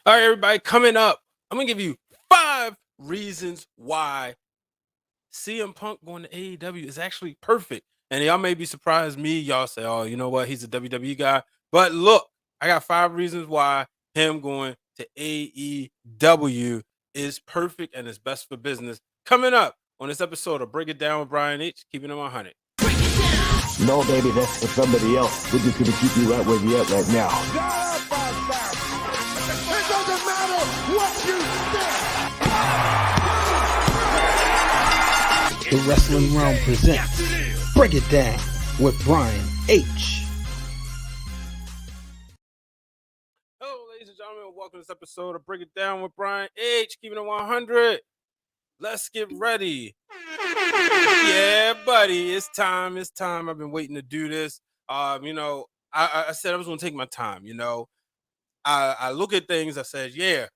All right, everybody, coming up, I'm gonna give you 5 reasons why CM Punk going to AEW is actually perfect. And y'all may be surprised me. Y'all say, oh, you know what? He's a WWE guy. But look, I got 5 reasons why him going to AEW is perfect and is best for business. Coming up on this episode of Break It Down with Brian H. Keeping it 100. No, baby, that's for somebody else. We're just gonna keep you right where you're at right now. It doesn't matter what you think. The Wrestling Wrealm presents Break It Down with Brian H. Hello, ladies and gentlemen. Welcome to this episode of Break It Down with Brian H. Keeping it 100. Let's get ready. Yeah, buddy, it's time. It's time. I've been waiting to do this. I said I was going to take my time. I look at things. I said, yeah,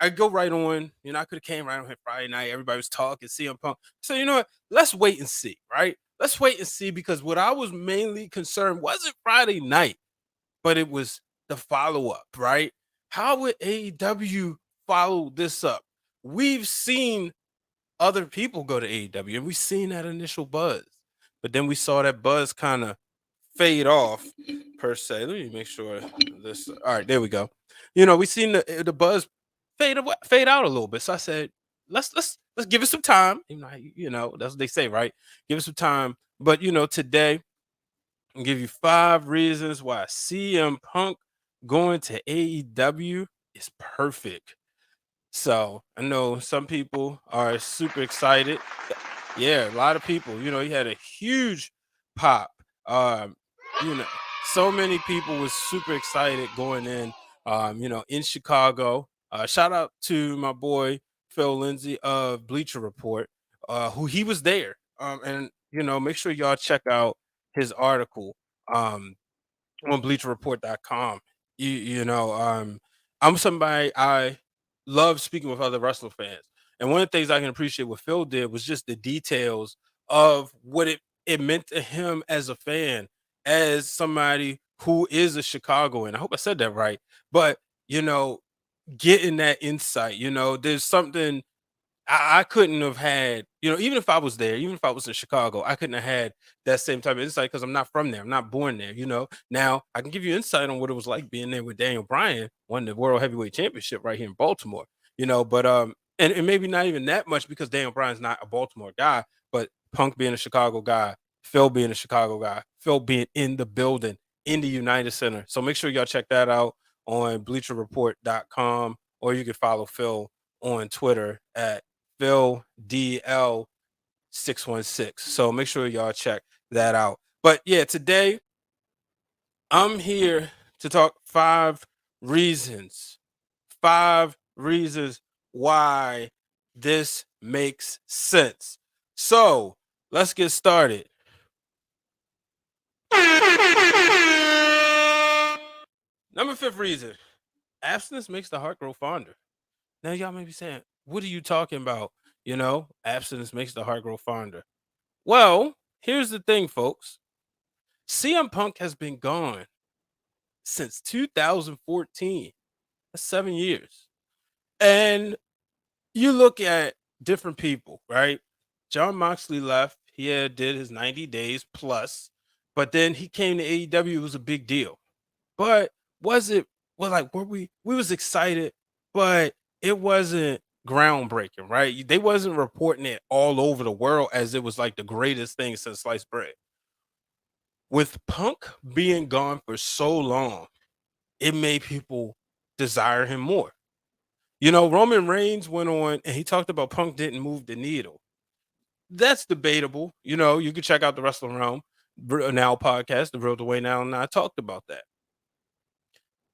I go right on. I could have came right on here Friday night. Everybody was talking, CM Punk. So you know what? Let's wait and see, right? Let's wait and see, because what I was mainly concerned wasn't Friday night, but it was the follow-up, right? How would AEW follow this up? We've seen other people go to AEW, and we've seen that initial buzz, but then we saw that buzz kind of fade off, per se. Let me make sure this. All right, there we go. We seen the buzz fade out a little bit. So I said, let's give it some time. That's what they say, right? Give it some time. But today I'll give you 5 reasons why CM Punk going to AEW is perfect. So I know some people are super excited. Yeah, a lot of people. He had a huge pop. So many people was super excited going in. In Chicago. Shout out to my boy Phil Lindsey of Bleacher Report, who he was there. And make sure y'all check out his article on BleacherReport.com. I'm somebody I love speaking with other wrestling fans. And one of the things I can appreciate what Phil did was just the details of what it meant to him as a fan, as somebody who is a Chicagoan. I hope I said that right. But, getting that insight, there's something I couldn't have had, even if I was there, even if I was in Chicago, I couldn't have had that same type of insight because I'm not from there. I'm not born there, Now, I can give you insight on what it was like being there with Daniel Bryan, won the World Heavyweight Championship right here in Baltimore, but and maybe not even that much, because Daniel Bryan's not a Baltimore guy, but Punk being a Chicago guy, Phil being a Chicago guy, Phil being in the building in the United Center. So make sure y'all check that out on BleacherReport.com, or you can follow Phil on Twitter at PhilDL616. So make sure y'all check that out. But yeah, today I'm here to talk 5 reasons. 5 reasons why this makes sense. So let's get started. Number 5th reason: abstinence makes the heart grow fonder. Now, y'all may be saying, what are you talking about? Abstinence makes the heart grow fonder. Well, here's the thing, folks. CM Punk has been gone since 2014. That's 7 years. And you look at different people, right? Jon Moxley left. He did his 90 days plus, but then he came to AEW. It was a big deal. But we was excited, but it wasn't groundbreaking, right? They wasn't reporting it all over the world as it was like the greatest thing since sliced bread. With Punk being gone for so long, it made people desire him more. Roman Reigns went on and he talked about Punk didn't move the needle. That's debatable. You can check out the Wrestling Wrealm Now podcast, the Real Dwayne Allen and I talked about that.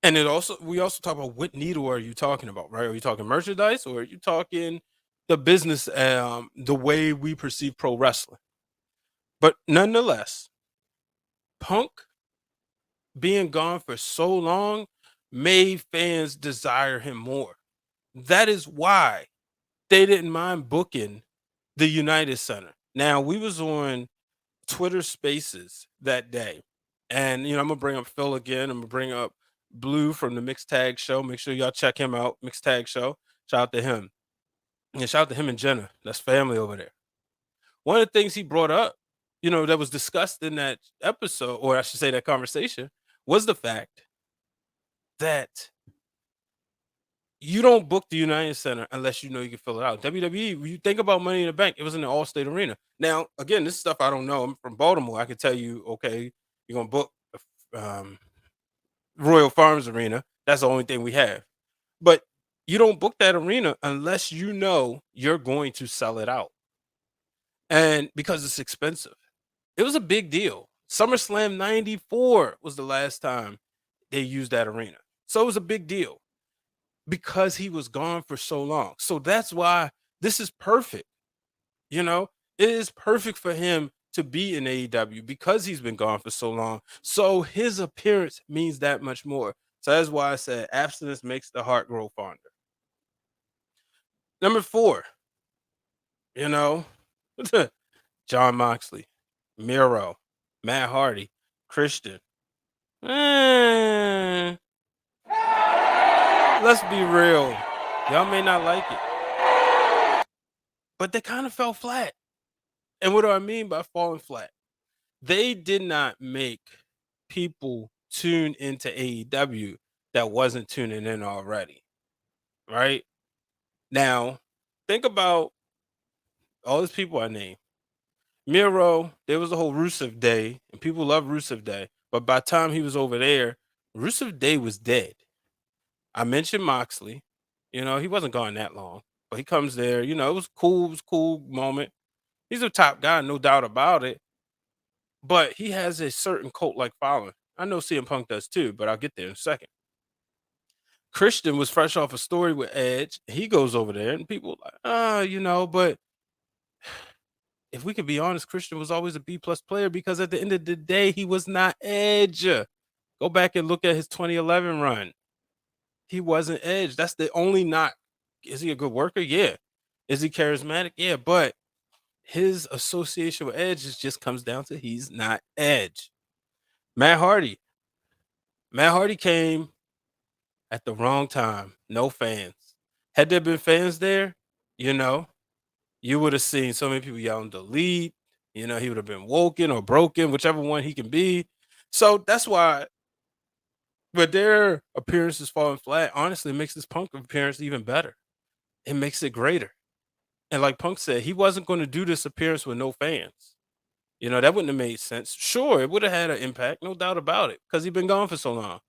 And we also talk about what needle are you talking about, right? Are you talking merchandise, or are you talking the business, the way we perceive pro wrestling? But nonetheless, Punk being gone for so long made fans desire him more. That is why they didn't mind booking the United Center. Now, we was on Twitter Spaces that day, and I'm gonna bring up Phil again. I'm gonna bring up Blue from the Mixed Tag Show. Make sure y'all check him out. Mixed Tag Show. Shout out to him. And shout out to him and Jenna. That's family over there. One of the things he brought up, that was discussed in that episode, or I should say that conversation, was the fact that you don't book the United Center unless you know you can fill it out. WWE, when you think about Money in the Bank, it was in the All-State Arena. Now, again, this stuff I don't know. I'm from Baltimore. I can tell you, okay, you're going to book Royal Farms Arena. That's the only thing we have. But you don't book that arena unless you know you're going to sell it out. And because it's expensive. It was a big deal. SummerSlam 94 was the last time they used that arena. So it was a big deal because he was gone for so long. So that's why this is perfect. It is perfect for him to be in AEW because he's been gone for so long. So his appearance means that much more. So that's why I said abstinence makes the heart grow fonder. Number 4, John Moxley, Miro, Matt Hardy, Christian. Let's be real. Y'all may not like it. But they kind of fell flat. And what do I mean by falling flat? They did not make people tune into AEW that wasn't tuning in already. Right? Now, think about all these people I named. Miro, there was a whole Rusev Day, and people love Rusev Day. But by the time he was over there, Rusev Day was dead. I mentioned Moxley. He wasn't gone that long. But he comes there. It was cool. It was a cool moment. He's a top guy, no doubt about it. But he has a certain cult-like following. I know CM Punk does too, but I'll get there in a second. Christian was fresh off a story with Edge. He goes over there, and people are like, but if we could be honest, Christian was always a B-plus player because at the end of the day, he was not Edge. Go back and look at his 2011 run. He wasn't Edge. That's the only knock. Is he a good worker? Yeah. Is he charismatic? Yeah, but his association with Edge just comes down to he's not Edge. Matt Hardy. Matt Hardy came at the wrong time. No fans. Had there been fans there, you would have seen so many people yelling delete. He would have been woken or broken, whichever one he can be. So that's why, but their appearances falling flat, honestly, makes this Punk appearance even better. It makes it greater. And like Punk said, he wasn't going to do this appearance with no fans. That wouldn't have made sense. Sure, it would have had an impact, no doubt about it, because he'd been gone for so long.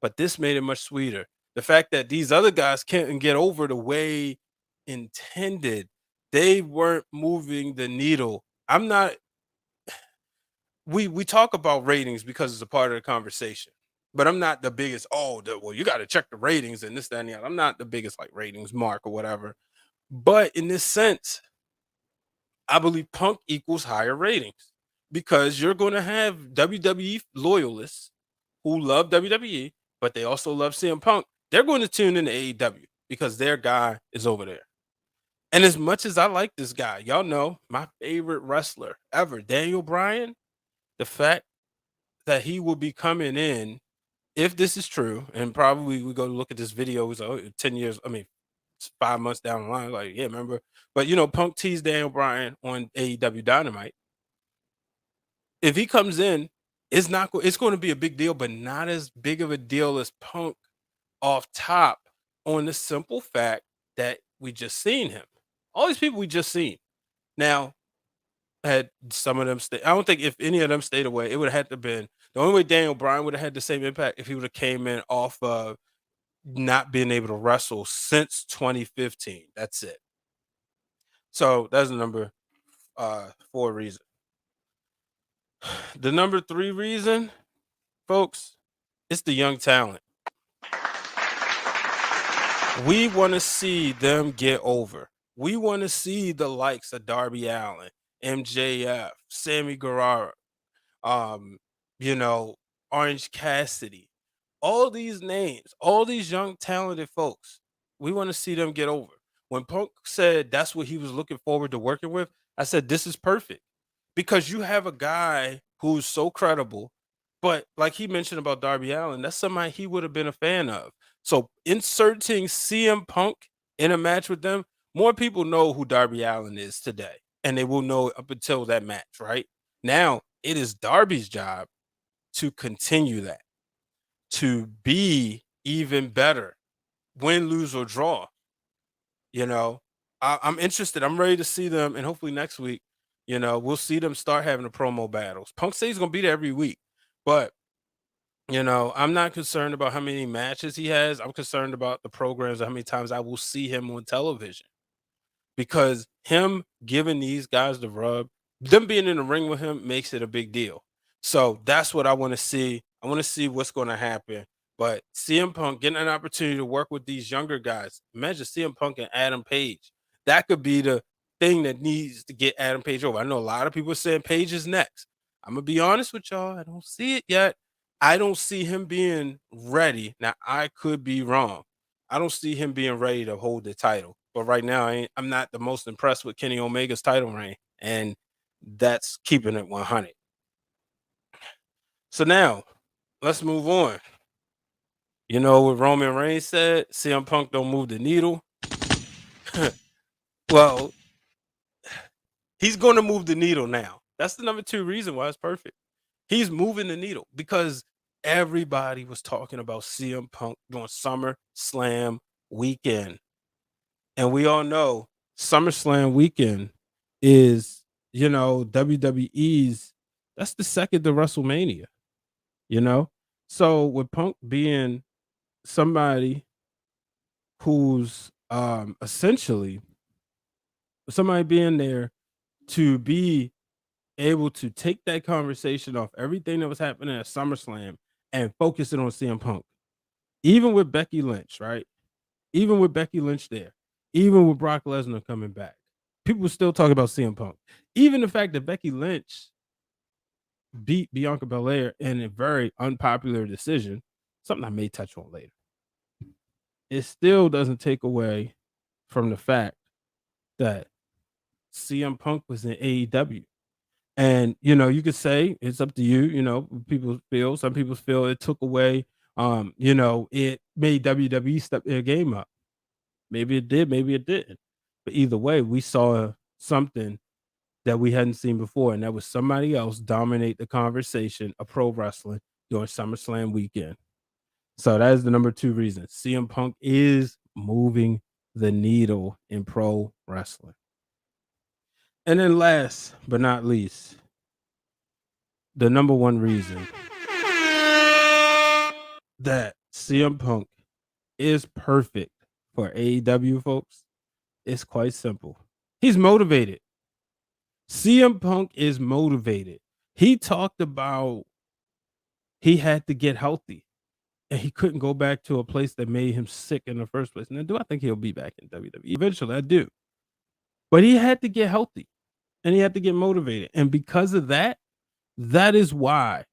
But this made it much sweeter. The fact that these other guys can't get over the way intended, they weren't moving the needle. I'm not. We talk about ratings because it's a part of the conversation, but I'm not the biggest. Well, you got to check the ratings and this, that, and the other. I'm not the biggest ratings mark or whatever. But in this sense, I believe Punk equals higher ratings because you're going to have WWE loyalists who love WWE, but they also love CM Punk. They're going to tune into AEW because their guy is over there. And as much as I like this guy, y'all know my favorite wrestler ever, Daniel Bryan, the fact that he will be coming in, if this is true, and probably we go look at this video, it was 10 years, 5 months down the line, yeah, remember? But, Punk teased Daniel Bryan on AEW Dynamite. If he comes in, it's going to be a big deal, but not as big of a deal as Punk off top on the simple fact that we just seen him. All these people we just seen. Now, had some of them stay. I don't think if any of them stayed away, it would have had to been the only way Daniel Bryan would have had the same impact if he would have came in off of not being able to wrestle since 2015. That's it. So that's the number 4 reason. The number 3 reason, folks, it's the young talent. We want to see them get over. We want to see the likes of Darby Allin, MJF, Sammy Guevara, Orange Cassidy, all these names, all these young talented folks. We want to see them get over. When Punk said that's what he was looking forward to working with, I said, this is perfect because you have a guy who's so credible, But like he mentioned about Darby Allin, that's somebody he would have been a fan of. So inserting CM Punk in a match with them, more people know who Darby Allin is today, and they will know up until that match, right? Now it is Darby's job to continue that, to be even better, win, lose, or draw. You know, I'm interested. I'm ready to see them, and hopefully next week, we'll see them start having the promo battles. Punk says he's gonna be there every week, but I'm not concerned about how many matches he has. I'm concerned about the programs and how many times I will see him on television. Because him giving these guys the rub, them being in the ring with him makes it a big deal. So that's what I want to see. I want to see what's going to happen. But CM Punk getting an opportunity to work with these younger guys. Imagine CM Punk and Adam Page. That could be the thing that needs to get Adam Page over. I know a lot of people saying Page is next. I'm gonna be honest with y'all. I don't see it yet. I don't see him being ready. Now I could be wrong. I don't see him being ready to hold the title. But right now, I'm not the most impressed with Kenny Omega's title reign, and that's keeping it 100. So now, let's move on. You know what Roman Reigns said? CM Punk don't move the needle. Well, he's going to move the needle now. That's the number 2 reason why it's perfect. He's moving the needle because everybody was talking about CM Punk during SummerSlam weekend. And we all know SummerSlam weekend is, WWE's, that's the second to WrestleMania, So with Punk being somebody who's essentially somebody being there to be able to take that conversation off everything that was happening at SummerSlam and focus it on CM Punk. Even with Becky Lynch, right? Even with Becky Lynch there, even with Brock Lesnar coming back, people still talk about CM Punk. Even the fact that Becky Lynch beat Bianca Belair in a very unpopular decision, something I may touch on later, it still doesn't take away from the fact that CM Punk was in AEW. And, you could say it's up to you, some people feel it took away, it made WWE step their game up. Maybe it did, maybe it didn't. But either way, we saw something that we hadn't seen before, and that was somebody else dominate the conversation of pro wrestling during SummerSlam weekend. So that is the number 2 reason. CM Punk is moving the needle in pro wrestling. And then last but not least, the number 1 reason that CM Punk is perfect for AEW, folks, it's quite simple. He's motivated. CM Punk is motivated. He talked about he had to get healthy and he couldn't go back to a place that made him sick in the first place. Now, do I think he'll be back in WWE? Eventually, I do. But he had to get healthy and he had to get motivated. And because of that, that is why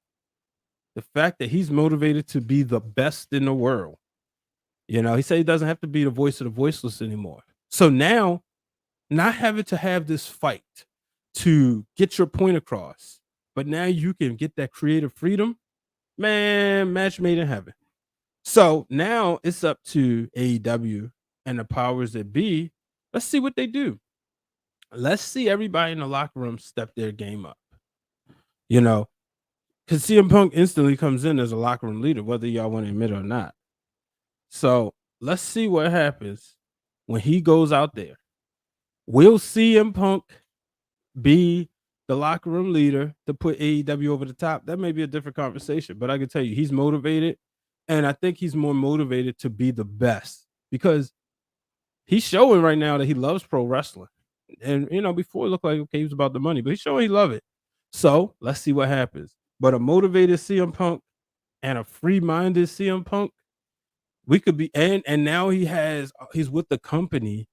the fact that he's motivated to be the best in the world. He said he doesn't have to be the voice of the voiceless anymore. So now, not having to have this fight to get your point across, but now you can get that creative freedom, man, match made in heaven. So now it's up to AEW and the powers that be. Let's see what they do. Let's see everybody in the locker room step their game up. Because CM Punk instantly comes in as a locker room leader, whether y'all want to admit it or not. So let's see what happens when he goes out there. Will CM Punk be the locker room leader to put AEW over the top? That may be a different conversation, but I can tell you he's motivated, and I think he's more motivated to be the best because he's showing right now that he loves pro wrestling. And, before it looked like, okay, he was about the money, but he's showing he loves it. So let's see what happens. But a motivated CM Punk and a free-minded CM Punk, we could be, and now he's with the company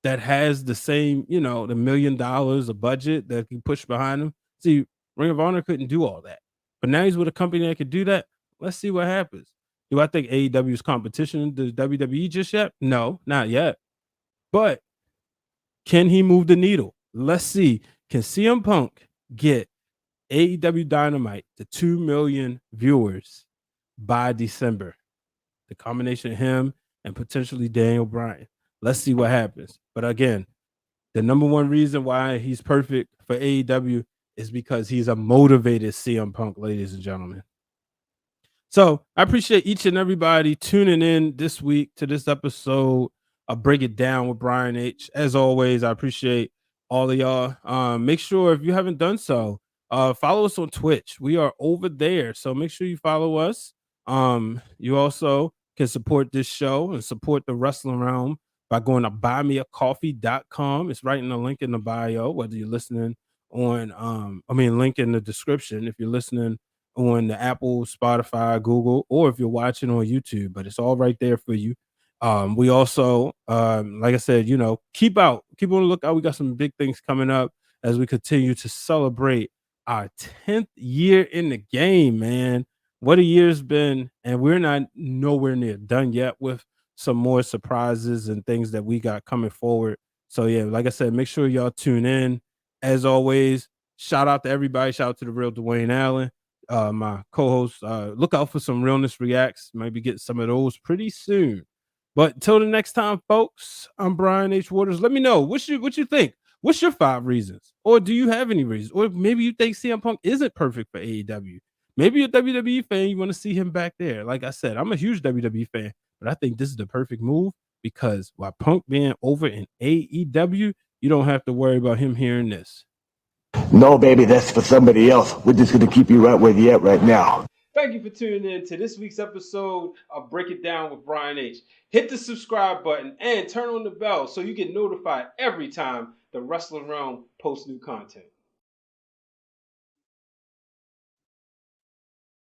that has the same, the $1 million of budget that can push behind him. See, Ring of Honor couldn't do all that, but now he's with a company that could do that. Let's see what happens. Do I think AEW's competition to WWE just yet? No, not yet. But can he move the needle? Let's see. Can CM Punk get AEW Dynamite to 2 million viewers by December. The combination of him and potentially Daniel Bryan. Let's see what happens. But again, the number one reason why he's perfect for AEW is because he's a motivated CM Punk, ladies and gentlemen. So I appreciate each and everybody tuning in this week to this episode of Break It Down with Brian H. As always, I appreciate all of y'all. Make sure if you haven't done so, follow us on Twitch. We are over there. So make sure you follow us. You also can support this show and support the Wrestling Realm by going to buymeacoffee.com. It's right in the link in the bio, whether you're listening on link in the description if you're listening on the Apple, Spotify, Google, or if you're watching on YouTube, but it's all right there for you. We also, like I said, keep on the lookout. We got some big things coming up as we continue to celebrate our 10th year in the game, man. What a year's been, and we're not nowhere near done yet with some more surprises and things that we got coming forward. So yeah, like I said, make sure y'all tune in. As always, shout out to everybody. Shout out to the real Dwayne Allen, my co-host. Look out for some Realness Reacts. Might be getting some of those pretty soon. But until the next time, folks, I'm Brian H. Waters. Let me know what you think. What's your 5 reasons? Or do you have any reasons? Or maybe you think CM Punk isn't perfect for AEW. Maybe you're a WWE fan, you want to see him back there. Like I said, I'm a huge WWE fan, but I think this is the perfect move because while Punk being over in AEW, you don't have to worry about him hearing this. No, baby, that's for somebody else. We're just going to keep you right where you're at right now. Thank you for tuning in to this week's episode of Break It Down with Brian H. Hit the subscribe button and turn on the bell so you get notified every time the Wrestling Realm posts new content.